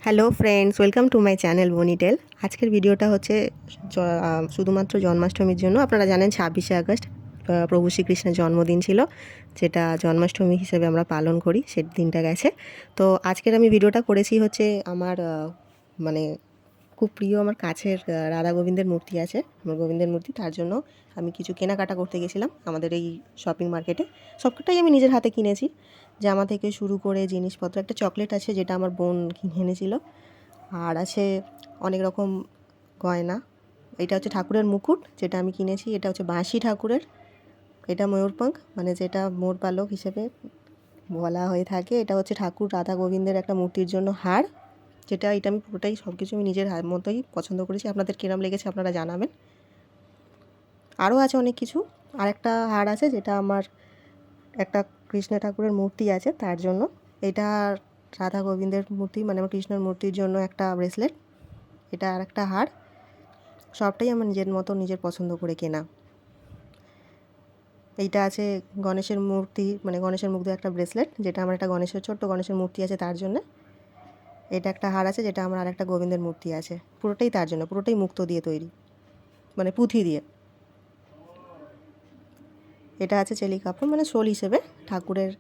Hello friends, welcome to my channel বনিটেল। আজকের ভিডিওটা হচ্ছে শুধুমাত্র জন্মাষ্টমীর জন্য। আপনারা জানেন 26শে আগস্ট প্রভু শ্রীকৃষ্ণের জন্মদিন ছিল, যেটা জন্মাষ্টমী হিসেবে আমরা পালন করি। সে দিনটা গেছে। তো আজকের আমি ভিডিওটা করেছি হচ্ছে আমার মানে খুব প্রিয় আমার কাছের রাধা গোবিন্দের মূর্তি আছে, আমার গোবিন্দের মূর্তি। তার জন্য আমি কিছু কেনাকাটা করতে গেছিলাম আমাদের এই শপিং মার্কেটে। সবটাই আমি নিজের হাতে কিনেছি, জামা থেকে শুরু করে জিনিসপত্র। একটা চকলেট আছে যেটা আমার বোন কিনে এনেছিল, আর আছে অনেক রকম গয়না। এটা হচ্ছে ঠাকুরের মুকুট যেটা আমি কিনেছি, এটা হচ্ছে বাঁশি ঠাকুরের, এটা ময়ূরপঙ্খ মানে যেটা মোর পালক হিসেবে বলা হয়ে থাকে। এটা হচ্ছে ঠাকুর রাধা গোবিন্দের একটা মূর্তির জন্য হার, এটা আমি পুরোটাই সব কিছু আমি নিজের মতোই পছন্দ করেছি। আপনাদের কিরম লেগেছে আপনারা জানাবেন। আরও আছে অনেক কিছু। আর একটা হার আছে যেটা আমার একটা কৃষ্ণ ঠাকুরের মূর্তি আছে তার জন্য। এটা রাধা গোবিন্দের মূর্তি মানে আমার কৃষ্ণের মূর্তির জন্য একটা ব্রেসলেট। এটা আর একটা হার। সবটাই আমার নিজের মতো নিজের পছন্দ করে কেনা। এইটা আছে গণেশের মূর্তি মানে গণেশের মুখ দিয়ে একটা ব্রেসলেট, যেটা আমার একটা গণেশের ছোট্ট গণেশের মূর্তি আছে তার জন্য। এটা একটা হার আছে যেটা আমার আর একটা গোবিন্দের মূর্তি আছে, পুরোটাই তার জন্য, পুরোটাই মুক্তো দিয়ে তৈরি মানে পুঁথি দিয়ে। এটা আছে চেলি কাপড় মানে শোল হিসেবে ঠাকুরের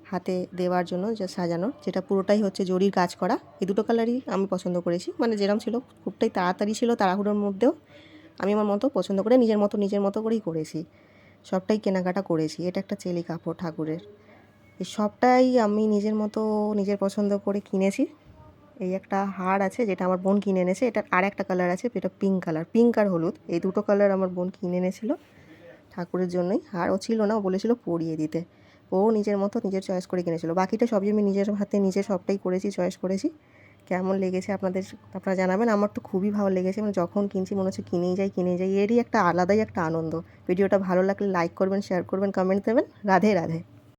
হাতে দেওয়ার জন্য যে সাজানো, যেটা পুরোটাই হচ্ছে জরির কাজ করা। এই দুটো কালারই আমি পছন্দ করেছি, মানে যেরকম ছিল খুবটাই তাড়াতাড়ি ছিল, তাড়াহুড়োর মধ্যেও আমি আমার মতো পছন্দ করে নিজের মতো করেই করেছি। সবটাই কেনাকাটা করেছি। এটা একটা চেলি কাপড় ঠাকুরের। এই সবটাই আমি নিজের মতো নিজের পছন্দ করে কিনেছি। এই একটা হার আছে যেটা আমার বোন কিনে এনেছে, এটার আর একটা কালার আছে, এটা পিঙ্ক কালার, পিঙ্ক আর হলুদ, এই দুটো কালার আমার বোন কিনে এনেছিল ঠাকুরের জন্যই। আর ও ছিল না, ও বলেছিল পরিয়ে দিতে। ও নিজের মতো নিজের চয়েস করে কিনেছিল। বাকিটা সবই আমি নিজের হাতে নিজে সবটাই করেছি, চয়েস করেছি। কেমন লেগেছে আপনারা জানাবেন। আমার তো খুবই ভালো লেগেছে, মানে যখন কিনছি মনে হচ্ছে কিনেই যাই। এরই একটা আলাদাই একটা আনন্দ। ভিডিওটা ভালো লাগলে লাইক করবেন, শেয়ার করবেন, কমেন্ট দেবেন। রাধে রাধে।